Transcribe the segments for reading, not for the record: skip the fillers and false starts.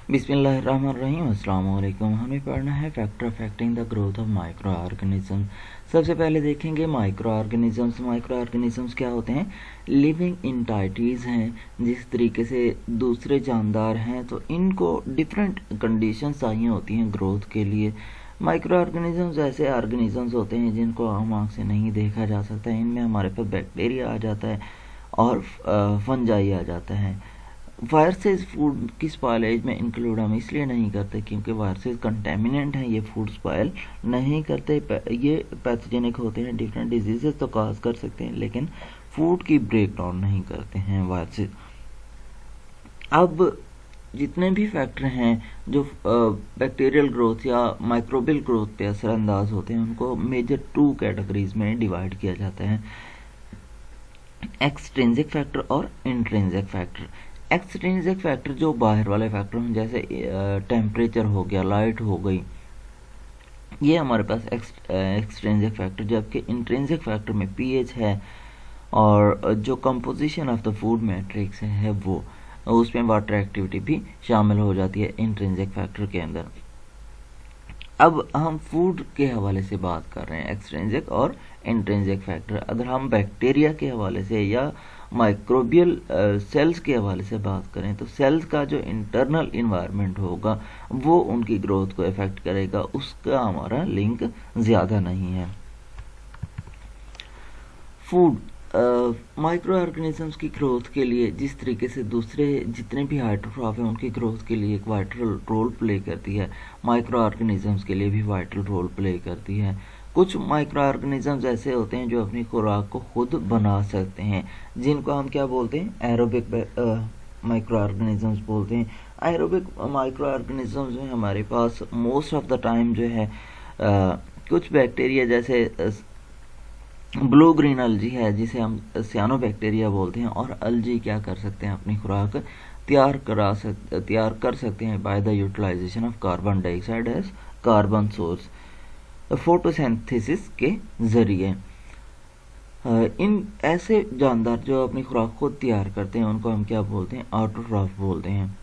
बिस्मिल्लाहिर्रहमानिर्रहीम। अस्सलाम वालेकुम। हमें पढ़ना है factor affecting the growth of micro organism. सबसे पहले देखेंगे माइक्रो ऑर्गेनिजम्स। माइक्रो ऑर्गेनिजम्स क्या होते हैं? लिविंग इंटाइटीज़ हैं। जिस तरीके से दूसरे जानदार हैं तो इनको डिफरेंट कंडीशंस चाहिए होती हैं ग्रोथ के लिए। माइक्रो ऑर्गेनिजम्स ऐसे ऑर्गेनिजम्स होते हैं जिनको आम आँख से नहीं देखा जा सकता। इनमें हमारे पास बैक्टीरिया आ जाता है और फंजाई आ जाता है। वायरसेस फूड की स्पॉयलेज में इंक्लूड हम इसलिए नहीं करते क्योंकि वायरसेस कंटेमिनेंट हैं, ये फूड स्पॉयल नहीं करते। ये पैथोजेनिक होते हैं, डिफरेंट डिजीजेस तो कॉज कर सकते हैं लेकिन फूड की ब्रेक डाउन नहीं करते हैं वायरसेस। अब जितने भी फैक्टर हैं जो बैक्टीरियल ग्रोथ या माइक्रोबियल ग्रोथ पे असरअंदाज होते हैं उनको मेजर 2 कैटेगरीज में डिवाइड किया जाता है, एक्सट्रिंसिक फैक्टर और इंट्रिंसिक फैक्टर। एक्सट्रिंसिक फैक्टर जो बाहर वाले फैक्टर हैं जैसे टेम्परेचर हो गया, लाइट हो गई, ये हमारे पास एक्सट्रिंसिक फैक्टर। जबकि इंट्रिंसिक फैक्टर में पीएच है और जो composition of the food matrix है वो उसमें वाटर एक्टिविटी भी शामिल हो जाती है इंट्रिंसिक फैक्टर के अंदर। अब हम फूड के हवाले से बात कर रहे हैं, एक्सट्रिंसिक और इंट्रिंसिक फैक्टर। अगर हम बैक्टीरिया के हवाले से या माइक्रोबियल सेल्स के हवाले से बात करें तो सेल्स का जो इंटरनल इन्वायरमेंट होगा वो उनकी ग्रोथ को इफेक्ट करेगा, उसका हमारा लिंक ज़्यादा नहीं है। फूड माइक्रो ऑर्गेनिजम्स की ग्रोथ के लिए जिस तरीके से दूसरे जितने भी हाइड्रोट्रॉफ हैं उनकी ग्रोथ के लिए एक वाइटल रोल प्ले करती है, माइक्रो ऑर्गेनिजम्स के लिए भी वाइटल रोल प्ले करती है। कुछ माइक्रो ऑर्गेनिजम्स ऐसे होते हैं जो अपनी खुराक को खुद बना सकते हैं, जिनको हम क्या बोलते हैं? एरोबिक माइक्रो ऑर्गेनिजम्स बोलते हैं। एरोबिक माइक्रो ऑर्गेनिजम्स में हमारे पास मोस्ट ऑफ द टाइम जो है कुछ बैक्टीरिया जैसे ब्लू ग्रीन अलजी है जिसे हम सियानोबैक्टीरिया बोलते हैं, और अलजी क्या कर सकते हैं? अपनी खुराक तैयार कर सकते हैं by the utilization of carbon dioxide as carbon source, photosynthesis के जरिए। इन ऐसे जानदार जो अपनी खुराक खुद तैयार करते हैं उनको हम क्या बोलते हैं? ऑटोट्रॉफ बोलते हैं।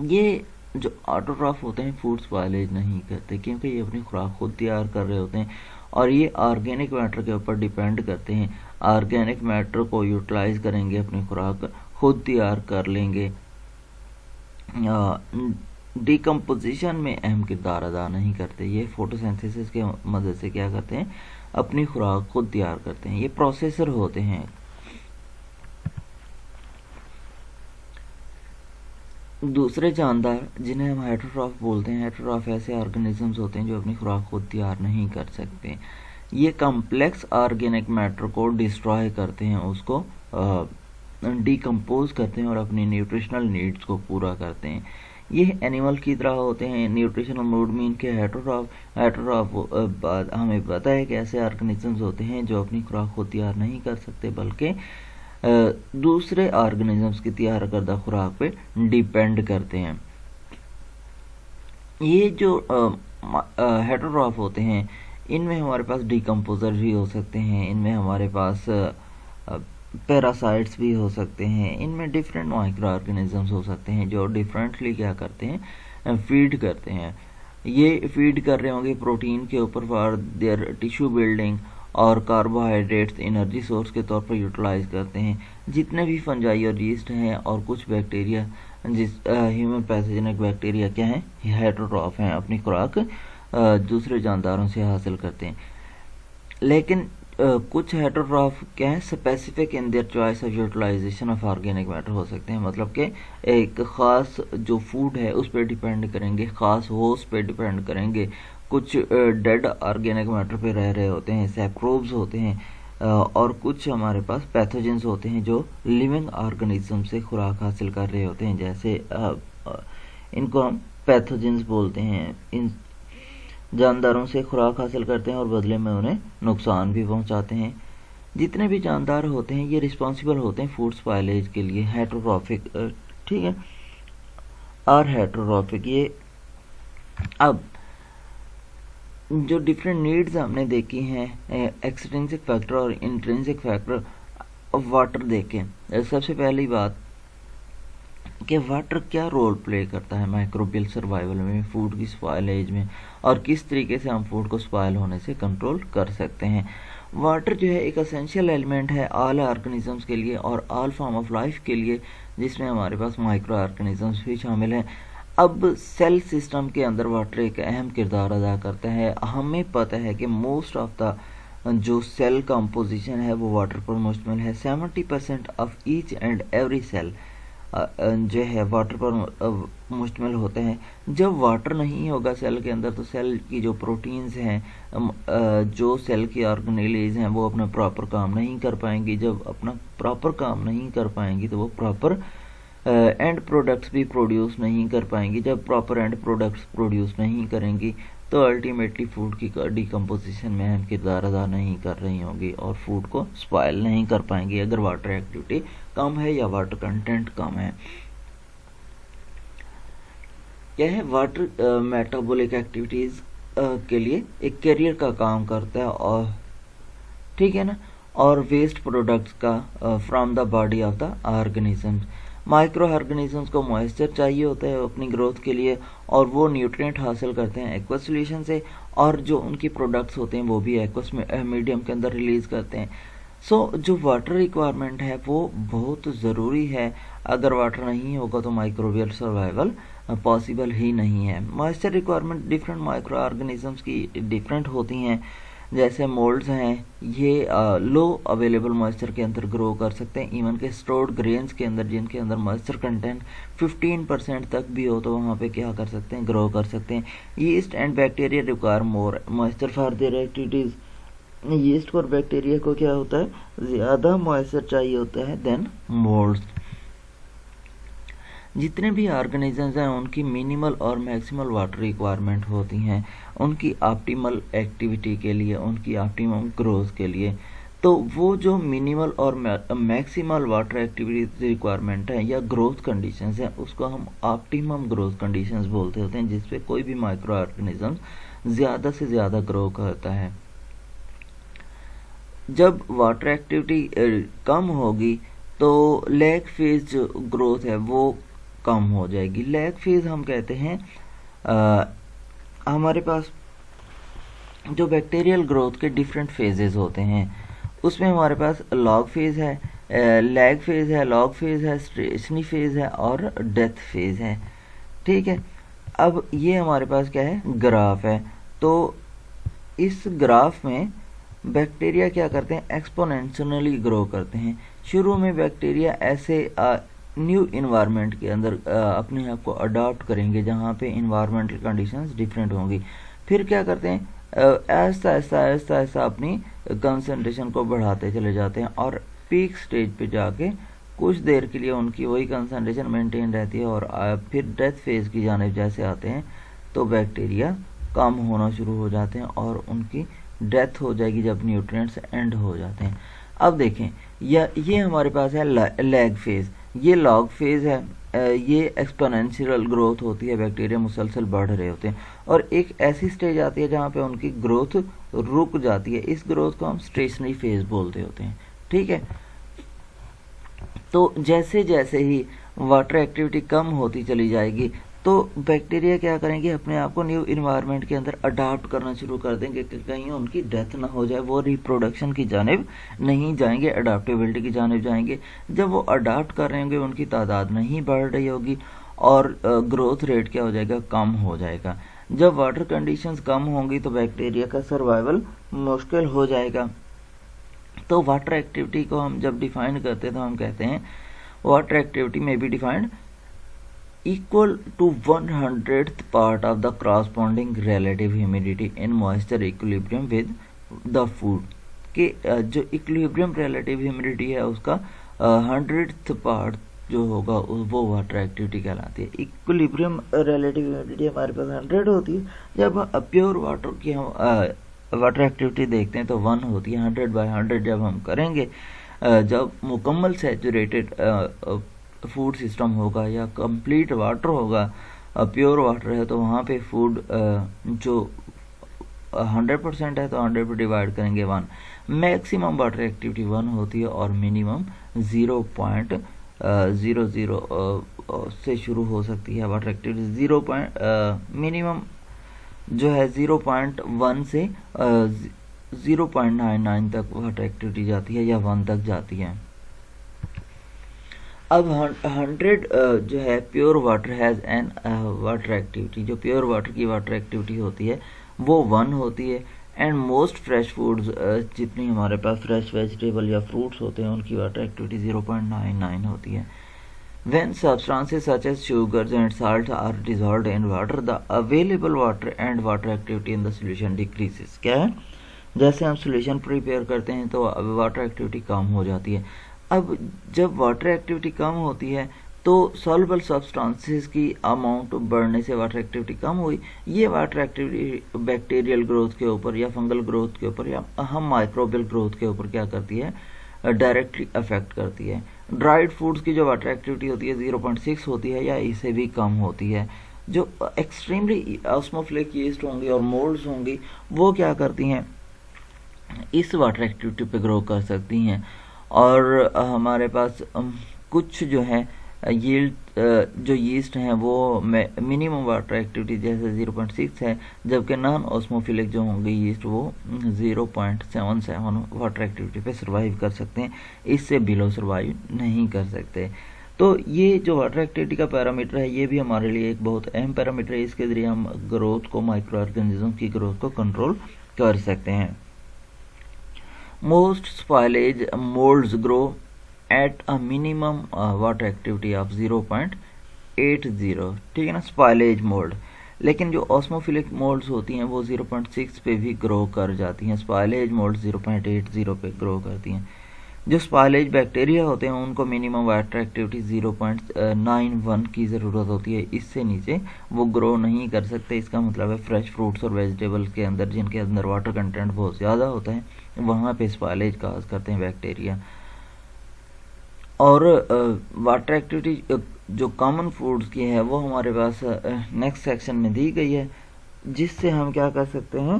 ये जो ऑटोट्रॉफ होते हैं फूड स्पॉयलेज नहीं करते क्योंकि ये अपनी खुराक खुद तैयार कर रहे होते हैं और ये ऑर्गेनिक मैटर के ऊपर डिपेंड करते हैं। ऑर्गेनिक मैटर को यूटिलाइज करेंगे, अपनी खुराक खुद तैयार कर लेंगे, डिकम्पोजिशन में अहम किरदार अदा नहीं करते। ये फोटोसिंथेसिस के मदद से क्या करते हैं? अपनी खुराक खुद तैयार करते हैं। ये प्रोसेसर होते हैं। दूसरे जानदार जिन्हें हम हेटेरोट्रॉफ बोलते हैं, हेटेरोट्रॉफ ऐसे ऑर्गेनिजम्स होते हैं जो अपनी खुराक खुद तैयार नहीं कर सकते। ये कम्प्लेक्स ऑर्गेनिक मैटर को डिस्ट्रॉय करते हैं, उसको डिकम्पोज करते हैं और अपनी न्यूट्रिशनल नीड्स को पूरा करते हैं। ये एनिमल की तरह होते हैं। न्यूट्रिशनल मूड में इनके हेटेरोट्रॉफ हमें पता है कि ऐसे ऑर्गेनिजम्स होते हैं जो अपनी खुराक खुद तैयार नहीं कर सकते बल्कि दूसरे ऑर्गेनिजम्स की तैयार करदा खुराक पे डिपेंड करते हैं। ये जो हेटेरोट्रॉफ होते हैं इनमें हमारे पास डिकम्पोजर भी हो सकते हैं, इनमें हमारे पास पैरासाइट्स भी हो सकते हैं, इनमें डिफरेंट माइक्रो ऑर्गेनिजम्स हो सकते हैं जो डिफरेंटली क्या करते हैं? फीड करते हैं। ये फीड कर रहे होंगे प्रोटीन के ऊपर फॉर देयर टिश्यू बिल्डिंग और कार्बोहाइड्रेट्स एनर्जी सोर्स के तौर पर यूटिलाइज करते हैं। जितने भी फंजाई और यीस्ट हैं और कुछ बैक्टीरिया जिस ह्यूमन पैथोजेनिक बैक्टीरिया क्या हैं? हेटेरोट्रॉफ हैं, अपनी खुराक दूसरे जानदारों से हासिल करते हैं। लेकिन कुछ हेटेरोट्रॉफ क्या है? Specific in their choice of utilization of organic matter हो सकते हैं, मतलब कि एक ख़ास जो फूड है उस पर डिपेंड करेंगे, ख़ास होस्ट पे डिपेंड करेंगे। कुछ डेड ऑर्गेनिक मैटर पे रह रहे होते हैं, सैक्रोब्स होते हैं, और कुछ हमारे पास पैथोजेंस होते हैं जो लिविंग ऑर्गेनिज्म से खुराक हासिल कर रहे होते हैं। जैसे इनको हम पैथोजेंस बोलते हैं। इन जानदारों से खुराक हासिल करते हैं और बदले में उन्हें नुकसान भी पहुंचाते हैं। जितने भी जानदार होते हैं ये रिस्पॉन्सिबल होते हैं फूड स्पॉयलेज के लिए। हेटेरोट्रॉफिक, ठीक है, और हेटेरोट्रॉफिक। ये अब जो डिफरेंट नीड्स हमने देखी हैं एक्सट्रिंसिक फैक्टर और इंट्रिंसिक फैक्टर वाटर देखें। सबसे पहली बात कि वाटर क्या रोल प्ले करता है माइक्रोबियल सर्वाइवल में, फूड की स्पॉयलेज में, और किस तरीके से हम फूड को स्पॉयल होने से कंट्रोल कर सकते हैं। वाटर जो है एक असेंशियल एलिमेंट है ऑल ऑर्गेनिजम्स के लिए और ऑल फॉर्म ऑफ लाइफ के लिए, जिसमें हमारे पास माइक्रो ऑर्गेनिजम्स भी शामिल हैं। अब सेल सिस्टम के अंदर वाटर एक अहम किरदार अदा करता है। हमें पता है कि मोस्ट ऑफ द जो सेल कंपोजिशन है वो वाटर पर मुश्तमिल है। 70% of each and every cell जो है वाटर पर मुश्तमिल होते हैं। जब वाटर नहीं होगा सेल के अंदर तो सेल की जो प्रोटीन्स हैं, जो सेल की ऑर्गेनेलीज हैं, वो अपना प्रॉपर काम नहीं कर पाएंगी। जब अपना प्रॉपर काम नहीं कर पाएंगी तो वो प्रॉपर एंड प्रोडक्ट्स भी प्रोड्यूस नहीं कर पाएंगी। जब प्रॉपर एंड प्रोडक्ट्स प्रोड्यूस नहीं करेंगी तो अल्टीमेटली फूड की डिकम्पोजिशन में अहम किरदार अदा नहीं कर रही होंगी और फूड को स्पॉयल नहीं कर पाएंगी अगर वाटर एक्टिविटी कम है या वाटर कंटेंट कम है। क्या है, वाटर मेटाबॉलिक एक्टिविटीज के लिए एक कैरियर का काम करता है, और ठीक है ना, और वेस्ट प्रोडक्ट्स का from the body of the organisms. Micro organisms को मॉइस्चर चाहिए होता है अपनी ग्रोथ के लिए, और वो न्यूट्रिएंट हासिल करते हैं एक्वस सॉल्यूशन से, और जो उनकी प्रोडक्ट्स होते हैं वो भी एक्वस मीडियम के अंदर रिलीज करते हैं। सो जो वाटर रिक्वायरमेंट है वो बहुत ज़रूरी है। अगर वाटर नहीं होगा तो माइक्रोबियल सर्वाइवल पॉसिबल ही नहीं है। Moisture requirement different micro organisms की डिफरेंट होती हैं। जैसे मोल्ड्स हैं, ये लो अवेलेबल मॉइस्चर के अंदर ग्रो कर सकते हैं। इवन के स्टोर्ड ग्रेन्स के अंदर, जिनके अंदर मॉइस्चर कंटेंट 15% तक भी हो, तो वहाँ पे क्या कर सकते हैं, ग्रो कर सकते हैं। Yeast and bacteria require more moisture for their activities. Yeast और बैक्टीरिया को क्या होता है, ज़्यादा मॉइस्चर चाहिए होता है देन मोल्ड्स। जितने भी ऑर्गेनिजम्स हैं उनकी मिनिमल और मैक्सिमल वाटर रिक्वायरमेंट होती हैं उनकी ऑप्टिमल एक्टिविटी के लिए, उनकी ऑप्टिमम ग्रोथ के लिए। तो वो जो मिनिमल और मैक्सिमल वाटर एक्टिविटी रिक्वायरमेंट है या ग्रोथ कंडीशंस हैं उसको हम ऑप्टिमम ग्रोथ कंडीशंस बोलते होते हैं, जिसपे कोई भी माइक्रो ऑर्गेनिज्म ज़्यादा से ज़्यादा ग्रो करता है। जब वाटर एक्टिविटी कम होगी तो लैग फेज जो ग्रोथ है वो कम हो जाएगी। लैग फेज हम कहते हैं हमारे पास जो बैक्टीरियल ग्रोथ के डिफरेंट फेजेस होते हैं, उसमें हमारे पास लॉग फेज है, लैग फेज है, लॉग फेज है, स्टेशनरी फेज है और डेथ फेज है। ठीक है, अब ये हमारे पास क्या है, ग्राफ है। तो इस ग्राफ में बैक्टीरिया क्या करते हैं, एक्सपोनेंशियली ग्रो करते हैं। शुरू में बैक्टीरिया ऐसे न्यू इन्वायरमेंट के अंदर अपने आप को अडॉप्ट करेंगे जहाँ पे इन्वायरमेंटल कंडीशंस डिफरेंट होंगी। फिर क्या करते हैं, ऐसा ऐसा अपनी कंसंट्रेशन को बढ़ाते चले जाते हैं और पीक स्टेज पे जाके कुछ देर के लिए उनकी वही कंसंट्रेशन मेंटेन रहती है और फिर डेथ फेज की जानिब जैसे आते हैं तो बैक्टीरिया कम होना शुरू हो जाते हैं और उनकी डेथ हो जाएगी जब न्यूट्रिएंट्स एंड हो जाते हैं। अब देखें, ये हमारे पास है लैग फेज, ये लॉग फेज है। ये एक्सपोनेंशियल ग्रोथ होती है, बैक्टीरिया मुसलसल बढ़ रहे होते हैं और एक ऐसी स्टेज आती है जहाँ पे उनकी ग्रोथ रुक जाती है। इस ग्रोथ को हम स्टेशनरी फेज बोलते होते हैं। ठीक है, तो जैसे जैसे ही वाटर एक्टिविटी कम होती चली जाएगी तो बैक्टीरिया क्या करेंगे, अपने आप को न्यू इन्वायरमेंट के अंदर अडाप्ट करना शुरू कर देंगे कि कहीं उनकी डेथ ना हो जाए, वो रिप्रोडक्शन की जानिब नहीं जाएंगे, अडाप्टेबिलिटी की जानिब जाएंगे। जब वो अडाप्ट कर रहे होंगे उनकी तादाद नहीं बढ़ रही होगी और ग्रोथ रेट क्या हो जाएगा, कम हो जाएगा। जब वाटर कंडीशंस कम होंगी तो बैक्टीरिया का सर्वाइवल मुश्किल हो जाएगा। तो वाटर एक्टिविटी को हम जब डिफाइन करते हैं तो हम कहते हैं वाटर एक्टिविटी में be defined equal to 100th part of the corresponding relative humidity in moisture equilibrium with the food। कि जो इक्विलिब्रियम रिलेटिव ह्यूमिडिटी है उसका 100th पार्ट जो होगा वो वाटर एक्टिविटी कहलाती है। इक्विलिब्रियम रिलेटिव ह्यूमिडिटी हमारे पास 100 होती है। जब प्योर वाटर की हम वाटर एक्टिविटी देखते हैं तो 1 होती है। 100/100 जब हम करेंगे, जब मुकम्मल सैचुरेटेड फूड सिस्टम होगा या कंप्लीट वाटर होगा, प्योर वाटर है, तो वहाँ पे फूड जो 100% है तो 100 पे डिवाइड करेंगे 1। मैक्सिमम वाटर एक्टिविटी 1 होती है और मिनिमम 0.00 से शुरू हो सकती है वाटर एक्टिविटी। मिनिमम जो है 0.1 से 0.99 तक वाटर एक्टिविटी जाती है या 1 तक जाती है। अब 100 जो है pure water has an water activity, जो प्योर वाटर की वाटर एक्टिविटी होती है वो 1 होती है। एंड मोस्ट फ्रेश फूड्स, जितनी हमारे पास फ्रेश वेजिटेबल या फ्रूट्स होते हैं उनकी वाटर एक्टिविटी 0.99 होती है। When substances such as sugars and salts are dissolved in water, the available water and water activity in the solution decreases। क्या है, जैसे हम सोल्यूशन प्रिपेयर करते हैं तो वाटर एक्टिविटी कम हो जाती है। अब जब वाटर एक्टिविटी कम होती है तो सॉल्युबल सब्सटेंसेस की अमाउंट बढ़ने से वाटर एक्टिविटी कम हुई। ये वाटर एक्टिविटी बैक्टीरियल ग्रोथ के ऊपर या फंगल ग्रोथ के ऊपर या हम माइक्रोबियल ग्रोथ के ऊपर क्या करती है, डायरेक्टली अफेक्ट करती है। ड्राइड फूड्स की जो वाटर एक्टिविटी होती है 0.6 होती है या इससे भी कम होती है। जो एक्सट्रीमली ऑस्मोफिलिक यीस्ट होंगी और मोल्ड्स होंगी वो क्या करती हैं, इस वाटर एक्टिविटी पे ग्रो कर सकती हैं। और हमारे पास कुछ जो है यील्ड जो यीस्ट हैं वो मिनिमम वाटर एक्टिविटी जैसे 0.6 है, जबकि नॉन ऑस्मोफिलिक जो होंगे यीस्ट वो 0.77 वाटर एक्टिविटी पे सर्वाइव कर सकते हैं, इससे बिलो सर्वाइव नहीं कर सकते। तो ये जो वाटर एक्टिविटी का पैरामीटर है ये भी हमारे लिए एक बहुत अहम पैरामीटर है। इसके ज़रिए हम ग्रोथ को, माइक्रो ऑर्गेनिज्म की ग्रोथ को कंट्रोल कर सकते हैं। Most spoilage moulds grow at a minimum water activity of 0.80, ठीक है ना, स्पॉइलेज मोल्ड। लेकिन जो ऑस्मोफिलिक मोल्ड्स होती हैं वो 0.6 पे भी ग्रो कर जाती हैं, स्पॉइलेज मोल्ड 0.80 पे ग्रो करती हैं। जो स्पॉइलेज बैक्टीरिया होते हैं उनको मिनिमम वाटर एक्टिविटी 0.91 की ज़रूरत होती है, इससे नीचे वो ग्रो नहीं कर सकते। इसका मतलब है फ्रेश फ्रूट्स और वेजिटेबल्स के अंदर जिनके अंदर वाटर कंटेंट बहुत ज़्यादा होता है वहाँ पे स्पॉइलेज काज करते हैं बैक्टीरिया। और वाटर एक्टिविटी जो कॉमन फूड्स की है वो हमारे पास नेक्स्ट सेक्शन में दी गई है, जिससे हम क्या कर सकते हैं,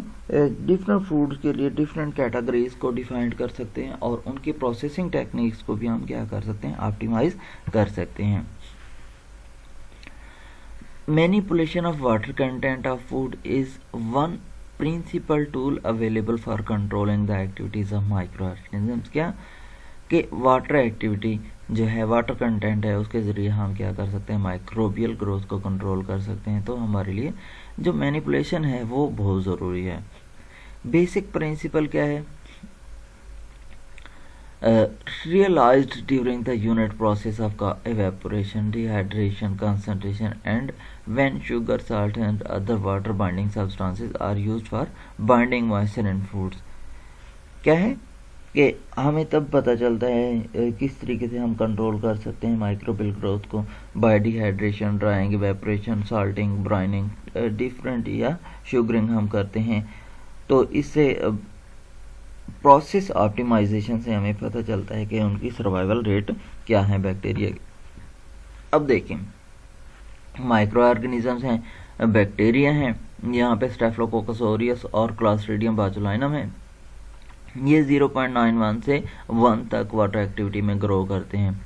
डिफरेंट फूड्स के लिए डिफरेंट कैटेगरीज को डिफाइन कर सकते हैं और उनकी प्रोसेसिंग टेक्निक्स को भी हम क्या कर सकते हैं, ऑप्टिमाइज कर सकते हैं। Manipulation of water content of food is one principal tool available for controlling the activities of micro organisms. क्या कि वाटर एक्टिविटी जो है, वाटर कंटेंट है, उसके ज़रिए हम क्या कर सकते हैं, माइक्रोबियल ग्रोथ को कंट्रोल कर सकते हैं। तो हमारे लिए जो मैनिपुलेशन है वो बहुत ज़रूरी है। बेसिक प्रिंसिपल क्या है, realized during the unit process of evaporation, dehydration, concentration, and when sugar, salt, and other water binding substances are used for binding moisture in foods। क्या है कि हमें तब पता चलता है किस तरीके से हम कंट्रोल कर सकते हैं माइक्रोबियल ग्रोथ को, bye dehydration, drawing, evaporation, salting, brining, different या शुगरिंग हम करते हैं। तो इससे प्रोसेस ऑप्टिमाइजेशन से हमें पता चलता है कि उनकी सर्वाइवल रेट क्या है बैक्टीरिया की। अब देखें, माइक्रो ऑर्गेनिजम्स हैं, बैक्टीरिया हैं, यहाँ पे स्टेफिलोकोकस ऑरियस और क्लॉस्ट्रिडियम बोजुलिनम है। ये 0.91 से 1 तक वाटर एक्टिविटी में ग्रो करते हैं।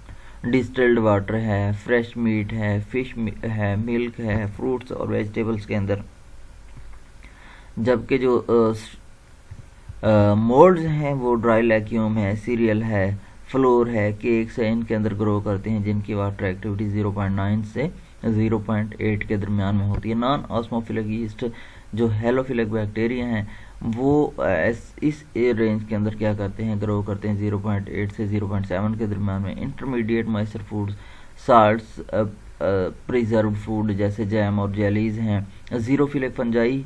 डिस्टिल्ड वाटर है, फ्रेश मीट है, फिश है, मिल्क है, फ्रूट्स और वेजिटेबल्स के अंदर। जबकि जो मोल्ड्स हैं वो ड्राई लैक्यूम है, सीरियल है, फ्लोर है, केक्स है, इनके अंदर ग्रो करते हैं, जिनकी वाटर एक्टिविटी 0.9 से 0.8 के दरमियान में होती है। नॉन ऑस्मोफिलिक यीस्ट जो हेलोफिलिक बैक्टीरिया हैं वो इस रेंज के अंदर क्या करते हैं, ग्रो करते हैं 0.8 से 0.7 के दरमियान में। Intermediate moisture foods, salts, preserved food जैसे जैम और जेलीज हैं। ज़ीरोफिलिक फंजाई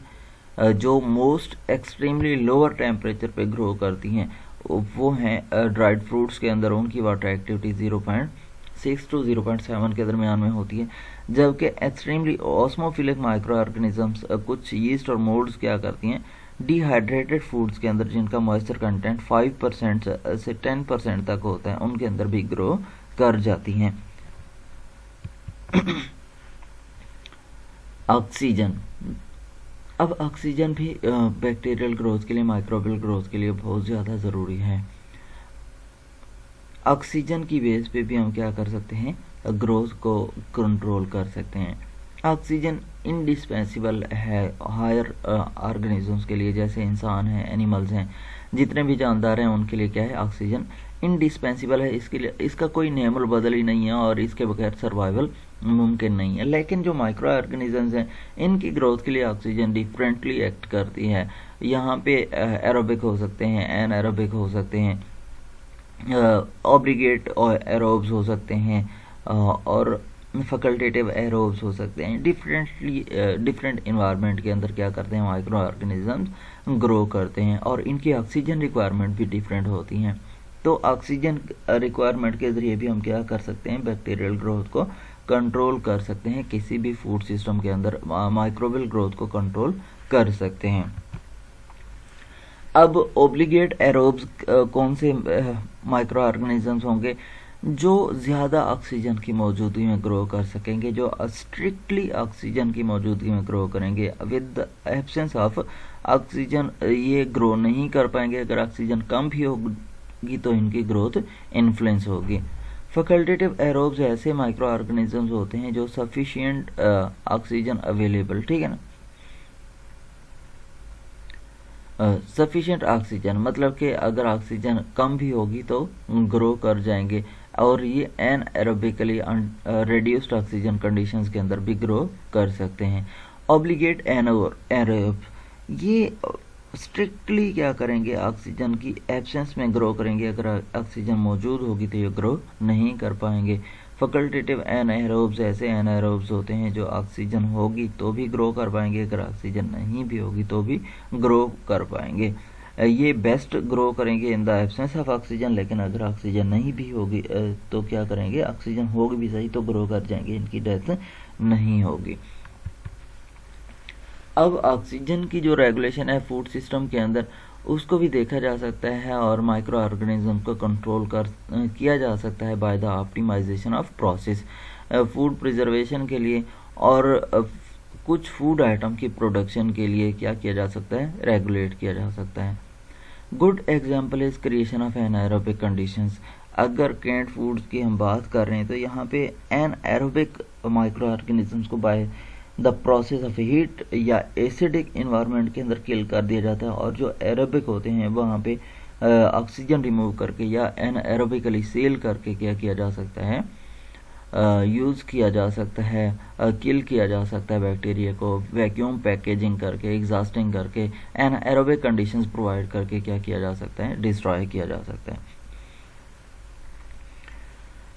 जो मोस्ट एक्सट्रीमली लोअर टेम्परेचर पे ग्रो करती हैं वो हैं ड्राइड फ्रूट्स के अंदर, उनकी वाटर एक्टिविटी 0.6 to 0.7 के दरमियान में होती है। जबकि एक्सट्रीमली ऑस्मोफिलिक माइक्रो ऑर्गेनिजम्स कुछ यीस्ट और मोल्ड्स क्या करती हैं, डिहाइड्रेटेड फूड्स के अंदर जिनका मॉइस्चर कंटेंट 5% से 10% तक होता है उनके अंदर भी ग्रो कर जाती हैं। ऑक्सीजन, अब ऑक्सीजन भी बैक्टीरियल ग्रोथ के लिए, माइक्रोबियल ग्रोथ के लिए बहुत ज़्यादा ज़रूरी है। ऑक्सीजन की बेस पे भी हम क्या कर सकते हैं, ग्रोथ को कंट्रोल कर सकते हैं। ऑक्सीजन इंडिस्पेंसिबल है हायर ऑर्गेनिजम्स के लिए, जैसे इंसान हैं, एनिमल्स हैं, जितने भी जानदार हैं उनके लिए क्या है, ऑक्सीजन इंडिस्पेंसिबल है। इसके लिए इसका कोई नेमल बदल ही नहीं है और इसके बगैर सर्वाइवल मुमकिन नहीं है। लेकिन जो माइक्रो ऑर्गेनिजम्स हैं इनकी ग्रोथ के लिए ऑक्सीजन डिफरेंटली एक्ट करती है। यहाँ पे एरोबिक हो सकते हैं, एनएरोबिक हो सकते हैं, ऑब्लिगेट एरोब्स हो सकते हैं और फैकल्टेटिव एरोब्स हो सकते हैं। डिफरेंट इन्वायरमेंट के अंदर क्या करते हैं, माइक्रो ऑर्गेनिजम्स ग्रो करते हैं और इनकी ऑक्सीजन रिक्वायरमेंट भी डिफरेंट होती हैं। तो ऑक्सीजन रिक्वायरमेंट के ज़रिए भी हम क्या कर सकते हैं, बैक्टीरियल ग्रोथ को कंट्रोल कर सकते हैं। किसी भी फूड सिस्टम के अंदर माइक्रोबियल ग्रोथ को कंट्रोल कर सकते हैं। अब ओब्लिगेट एरोब्स कौन से माइक्रो ऑर्गेनिजम्स होंगे, जो ज़्यादा ऑक्सीजन की मौजूदगी में ग्रो कर सकेंगे, जो स्ट्रिक्टली ऑक्सीजन की मौजूदगी में ग्रो करेंगे। With the absence of oxygen ये ग्रो नहीं कर पाएंगे। अगर ऑक्सीजन कम भी होगी तो इनकी ग्रोथ इन्फ्लुएंस होगी। फैकल्टेटिव एरोब्स ऐसे माइक्रो ऑर्गेनिजम्स होते हैं जो सफिशिएंट ऑक्सीजन अवेलेबल, ठीक है ना, सफिशिएंट ऑक्सीजन मतलब कि अगर ऑक्सीजन कम भी होगी तो ग्रो कर जाएंगे और ये anaerobically reduced oxygen conditions के अंदर भी ग्रो कर सकते हैं। ऑब्लिगेट एरोब ये स्ट्रिक्टली क्या करेंगे, ऑक्सीजन की एब्सेंस में ग्रो करेंगे। अगर ऑक्सीजन मौजूद होगी तो ये ग्रो नहीं कर पाएंगे। फैकल्टेटिव एनाएरोब्स ऐसे एनाएरोब्स होते हैं जो ऑक्सीजन होगी तो भी ग्रो कर पाएंगे, अगर ऑक्सीजन नहीं भी होगी तो भी ग्रो कर पाएंगे। ये बेस्ट ग्रो करेंगे in the absence of oxygen, लेकिन अगर ऑक्सीजन नहीं भी होगी तो क्या करेंगे, ऑक्सीजन होगी भी सही तो ग्रो कर जाएंगे, इनकी डेथ नहीं होगी। अब ऑक्सीजन की जो रेगुलेशन है फूड सिस्टम के अंदर उसको भी देखा जा सकता है और माइक्रो ऑर्गेनिज्म को कंट्रोल किया जा सकता है by the optimization of process food preservation के लिए और कुछ फूड आइटम की प्रोडक्शन के लिए क्या किया जा सकता है, रेगुलेट किया जा सकता है। Good example is creation of anaerobic conditions. अगर कैंट फूड्स की हम बात कर रहे हैं तो यहाँ पे एनाएरोबिक माइक्रो ऑर्गेनिजम्स को by the process of heat या एसिडिक इन्वायरमेंट के अंदर किल कर दिया जाता है और जो एरोबिक होते हैं वहाँ पे ऑक्सीजन रिमूव करके या एनाएरोबिकली सेल करके क्या किया जा सकता है, यूज़ किया जा सकता है, किल किया जा सकता है बैक्टीरिया को वैक्यूम पैकेजिंग करके, एग्जॉस्टिंग करके, एनाएरोबिक कंडीशंस प्रोवाइड करके क्या किया जा सकता है, डिस्ट्रॉय किया जा सकता है।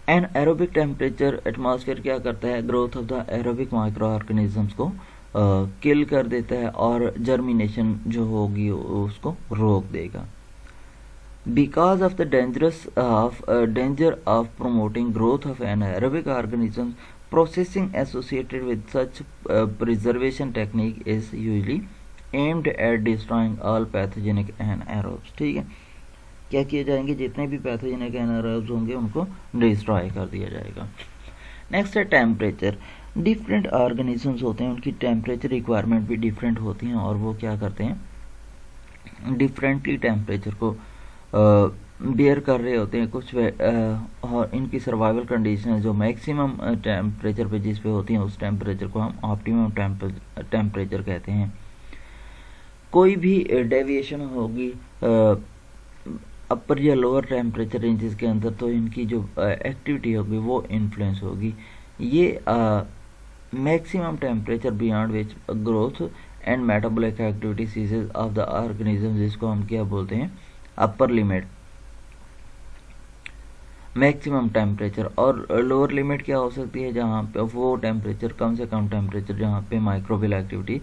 एन एरोबिक टेम्परेचर एटमॉस्फेयर क्या करता है, growth of the aerobic micro organisms को किल कर देता है और जर्मिनेशन जो होगी उसको रोक देगा। Because of the danger of promoting growth of anaerobic organisms, processing associated with such preservation technique is usually aimed at destroying all pathogenic anaerobes। ठीक है, क्या किए जाएंगे, जितने भी पैथोजेनिक एनाएरोब्स होंगे उनको डिस्ट्रॉय कर दिया जाएगा। नेक्स्ट है टेम्परेचर। डिफरेंट ऑर्गेनिजम्स होते हैं उनकी टेम्परेचर रिक्वायरमेंट भी डिफरेंट होती हैं और वो क्या करते हैं, डिफरेंटली टेम्परेचर को बेयर कर रहे होते हैं। कुछ और इनकी सर्वाइवल कंडीशन जो मैक्सिमम टेम्परेचर पे जिस पे होती हैं उस टेम्परेचर को हम ऑप्टिमम टेम्परेचर कहते हैं। कोई भी डेविएशन होगी अपर या लोअर टेम्परेचर रेंजेस के अंदर तो इनकी जो एक्टिविटी होगी वो इन्फ्लुएंस होगी। ये maximum temperature beyond which growth and metabolic activity ceases of the organism, जिसको हम क्या बोलते हैं, अपर लिमिट मैक्सिमम टेम्परेचर। और लोअर लिमिट क्या हो सकती है, जहाँ पे वो टेम्परेचर कम से कम टेम्परेचर जहाँ पे माइक्रोबियल एक्टिविटी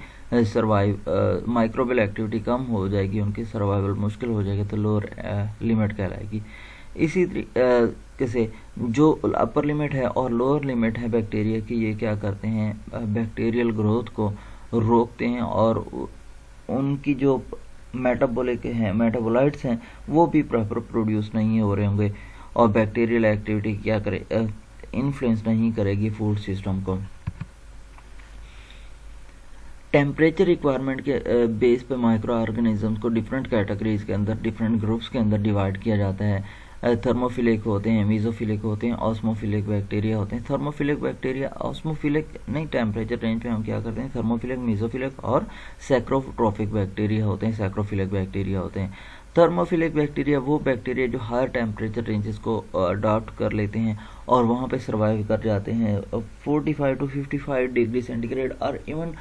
माइक्रोबियल एक्टिविटी कम हो जाएगी, उनकी सर्वाइवल मुश्किल हो जाएगी, तो लोअर लिमिट कहलाएगी। इसी तरीके से जो अपर लिमिट है और लोअर लिमिट है बैक्टीरिया की, ये क्या करते हैं, बैक्टीरियल ग्रोथ को रोकते हैं और उनकी जो मेटाबॉलिक हैं, मेटाबोलाइट्स हैं, वो भी प्रॉपर प्रोड्यूस नहीं हो रहे होंगे और बैक्टीरियल एक्टिविटी क्या करे, इन्फ्लुएंस नहीं करेगी फूड सिस्टम को। टेम्परेचर रिक्वायरमेंट के बेस पे माइक्रो ऑर्गेनिजम्स को डिफरेंट कैटेगरीज के अंदर, डिफरेंट ग्रुप्स के अंदर डिवाइड किया जाता है। थर्मोफिलिक होते हैं, मीज़ोफिलिक होते हैं, ऑस्मोफिलिक बैक्टीरिया होते हैं। थर्मोफिलिक बैक्टीरिया ऑस्मोफिलिक नहीं, टेम्परेचर रेंज पे हम क्या करते हैं, थर्मोफिलिक, मीज़ोफिलिक और सैक्रोट्रोफिक बैक्टीरिया होते हैं, सैक्रोफिलिक बैक्टीरिया होते हैं। थर्मोफिलिक बैक्टीरिया वो बैक्टीरिया जो हायर टेम्परेचर रेंजेस को अडॉप्ट कर लेते हैं और वहाँ पे सर्वाइव कर जाते हैं 45 to 55 डिग्री सेंटीग्रेड और इवन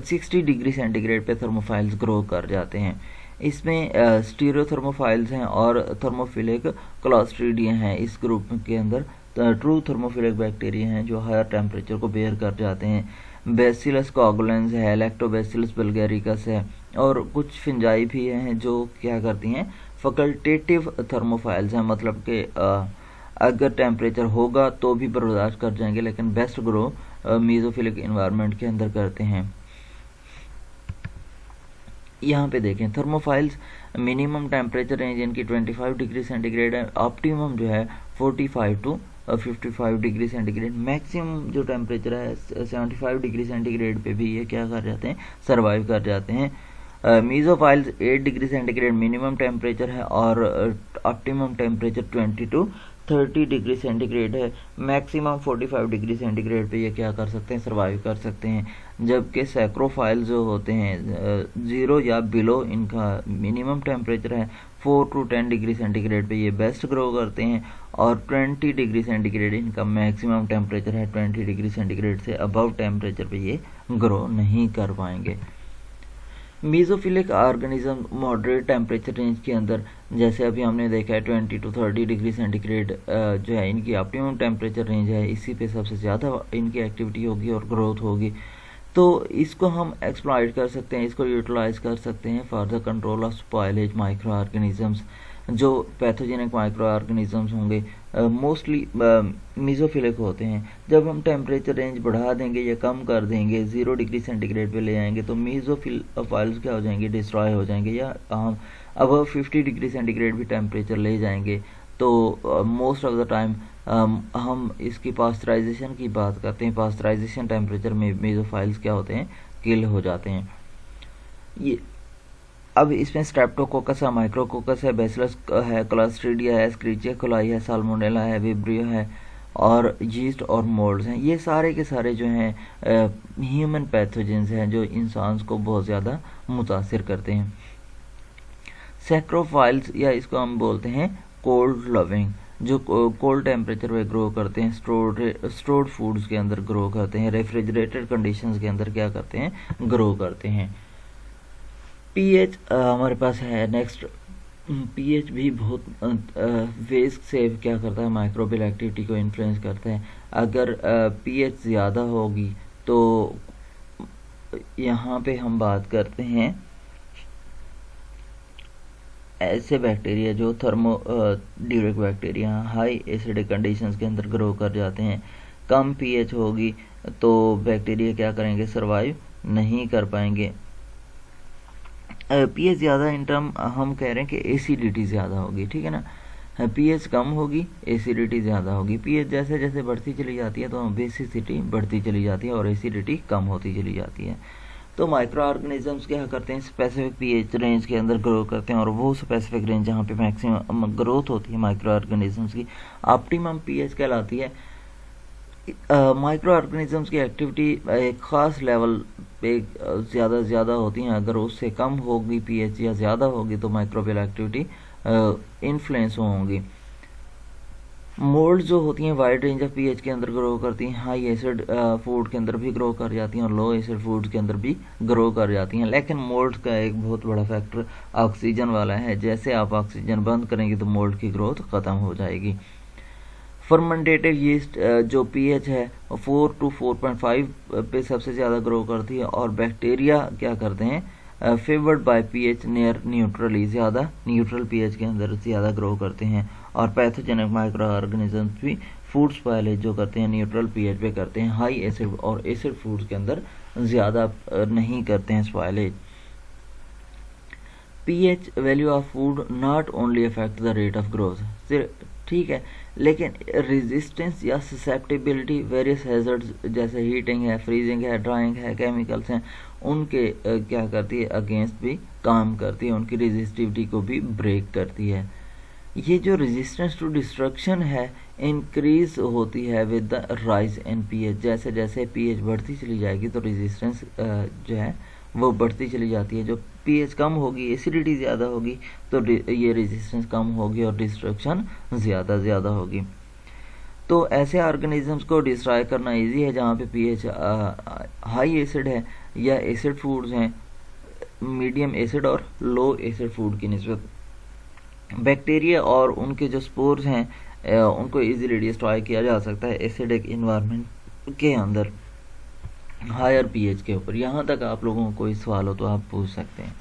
60 डिग्री सेंटीग्रेड पे थर्मोफाइल्स ग्रो कर जाते हैं। इसमें स्टीरियोथर्मोफाइल्स हैं और थर्मोफिलिक क्लॉस्ट्रीडिया हैं इस ग्रुप के अंदर। ट्रू थर्मोफिलिक बैक्टीरिया हैं जो हायर टेम्परेचर को बेयर कर जाते हैं। बेसिलस कोगुलेंस है, लैक्टोबैसिलस बल्गैरिकस है और कुछ फिंजाई भी हैं जो क्या करती हैं, फैकल्टेटिव थर्मोफाइल्स हैं, मतलब कि अगर टेम्परेचर होगा तो भी बर्दाश्त कर जाएंगे, लेकिन बेस्ट ग्रो मीज़ोफिलिक इन्वायरमेंट के अंदर करते हैं। यहाँ पे देखें थर्मोफाइल्स मिनिमम टेम्परेचर रेंज इनकी 25 डिग्री सेंटीग्रेड है, ऑप्टिमम जो है 45 to 55 डिग्री सेंटीग्रेड, मैक्सिमम जो टेम्परेचर है 75 डिग्री सेंटीग्रेड पे भी ये क्या कर जाते हैं, सर्वाइव कर जाते हैं। मीज़ोफाइल्स 8 डिग्री सेंटीग्रेड मिनिमम टेम्परेचर है और optimum temperature 20 to 30 degree centigrade है, मैक्सिमम 45 डिग्री सेंटीग्रेड पे ये क्या कर सकते हैं, सर्वाइव कर सकते हैं। जबकि सैक्रोफाइल जो होते हैं 0 या बिलो, इनका मिनिमम टेम्परेचर है 4 to 10 डिग्री सेंटीग्रेड पे ये बेस्ट ग्रो करते हैं और 20 डिग्री सेंटीग्रेड इनका मैक्सिमम टेम्परेचर है। 20 डिग्री सेंटीग्रेड से अबव टेम्परेचर पे ये ग्रो नहीं कर पाएंगे। मीज़ोफिलिक ऑर्गेनिज्म मॉडरेट टेम्परेचर रेंज के अंदर, जैसे अभी हमने देखा है 20 to 30 डिग्री सेंटीग्रेड जो है इनकी ऑप्टिमम टेम्परेचर रेंज है, इसी पे सबसे ज़्यादा इनकी एक्टिविटी होगी और ग्रोथ होगी। तो इसको हम एक्सप्लॉइट कर सकते हैं, इसको यूटिलाइज कर सकते हैं for the control of spoilage micro organisms. जो पैथोजेनिक माइक्रो ऑर्गेनिजम्स होंगे मोस्टली मीज़ोफिलिक होते हैं। जब हम टेम्परेचर रेंज बढ़ा देंगे या कम कर देंगे, 0 डिग्री सेंटीग्रेड पे ले आएंगे तो मीज़ोफाइल्स क्या हो जाएंगे, डिस्ट्रॉय हो जाएंगे। या हम अब 50 डिग्री सेंटीग्रेड भी टेम्परेचर ले जाएंगे तो मोस्ट ऑफ द टाइम हम इसकी पास्चराइजेशन की बात करते हैं, पास्चराइजेशन टेम्परेचर में मीज़ोफाइल्स क्या होते हैं, किल हो जाते हैं। ये अब इसमें स्ट्रेप्टोकोकस है, माइक्रोकोकस है, बैसिलस है, क्लॉस्ट्रीडिया है, एस्क्रिचिया कोलाई है, साल्मोनेला है, विब्रियो है और यीस्ट और मोल्ड्स हैं। ये सारे के सारे जो हैं ह्यूमन पैथोजेंस हैं जो इंसान को बहुत ज़्यादा मुतासिर करते हैं। सैक्रोफाइल्स या इसको हम बोलते हैं कोल्ड लविंग, जो कोल्ड टेम्परेचर पे ग्रो करते हैं, स्टोर्ड फूड्स के अंदर ग्रो करते हैं, रेफ्रिजरेटेड कंडीशंस के अंदर क्या करते हैं, ग्रो करते हैं। पीएच हमारे पास है नेक्स्ट। पीएच भी बहुत वेज से क्या करता है, माइक्रोबियल एक्टिविटी को इन्फ्लुएंस करता है। अगर पीएच ज़्यादा होगी तो यहाँ पे हम बात करते हैं ऐसे बैक्टीरिया जो थर्मोड्यूरिक बैक्टीरिया हाई एसिडिक कंडीशंस के अंदर ग्रो कर जाते हैं। कम पीएच होगी तो बैक्टीरिया क्या करेंगे, सर्वाइव नहीं कर पाएंगे। पीएच ज़्यादा इन टर्म हम कह रहे हैं कि एसिडिटी ज़्यादा होगी, ठीक है ना। पीएच कम होगी, एसिडिटी ज़्यादा होगी। पीएच जैसे जैसे बढ़ती चली जाती है तो बेसिसिटी बढ़ती चली जाती है और एसिडिटी कम होती चली जाती है। तो माइक्रो ऑर्गेनिजम्स क्या करते हैं, स्पेसिफिक पीएच रेंज के अंदर ग्रो करते हैं और वो स्पेसिफिक रेंज जहाँ पे मैक्सिमम ग्रोथ होती है माइक्रो ऑर्गेनिजम्स की, ऑप्टिमम पीएच कहलाती है। माइक्रो ऑर्गेनिजम्स की एक्टिविटी एक ख़ास लेवल पे ज़्यादा होती हैं। अगर उससे कम होगी पीएच या ज़्यादा होगी तो माइक्रोबियल एक्टिविटी इन्फ्लुएंस होंगी। मोल्ड जो होती हैं वाइड रेंज ऑफ पीएच के अंदर ग्रो करती हैं, हाई एसिड फूड के अंदर भी ग्रो कर जाती हैं और लो एसिड फूड के अंदर भी ग्रो कर जाती हैं। लेकिन मोल्ड का एक बहुत बड़ा फैक्टर ऑक्सीजन वाला है, जैसे आप ऑक्सीजन बंद करेंगे तो मोल्ड की ग्रोथ ख़त्म हो जाएगी। फर्मेंटेटिव यीस्ट जो पीएच है 4 to 4.5 पे सबसे ज़्यादा ग्रो करती है और बैक्टीरिया क्या करते हैं, favoured by pH near neutrally, ज़्यादा न्यूट्रल पीएच के अंदर ज़्यादा ग्रो करते हैं। और पैथोजेनिक माइक्रो ऑर्गेनिजम्स भी फूड स्पॉइलेज जो करते हैं न्यूट्रल पीएच पे करते हैं, हाई एसिड और एसिड फूड्स के अंदर ज़्यादा नहीं करते हैं spoilage. PH value of food not only affect the rate of growth, ठीक है, लेकिन रेजिस्टेंस या ससेप्टिबिलिटी वेरियस हैजर्ड्स जैसे हीटिंग है, फ्रीजिंग है, ड्राइंग है, केमिकल्स हैं, उनके क्या करती है, अगेंस्ट भी काम करती है, उनकी रेजिस्टिविटी को भी ब्रेक करती है। ये जो रेजिस्टेंस टू डिस्ट्रक्शन है इंक्रीज होती है with the rise in pH. जैसे जैसे पीएच बढ़ती चली जाएगी तो रेजिस्टेंस जो है वो बढ़ती चली जाती है। जो पीएच कम होगी, एसिडिटी ज़्यादा होगी, तो ये रेजिस्टेंस कम होगी और डिस्ट्रक्शन ज़्यादा होगी। तो ऐसे ऑर्गेनिजम्स को डिस्ट्रॉय करना इजी है जहाँ पे पीएच हाई एसिड है या एसिड फूड्स हैं, मीडियम एसिड और लो एसिड फूड की निस्बत। बैक्टीरिया और उनके जो स्पोर्स हैं उनको इजीली डिस्ट्रॉय किया जा सकता है एसिडिक इन्वायरमेंट के अंदर हायर पीएच के ऊपर। यहाँ तक आप लोगों को कोई सवाल हो तो आप पूछ सकते हैं।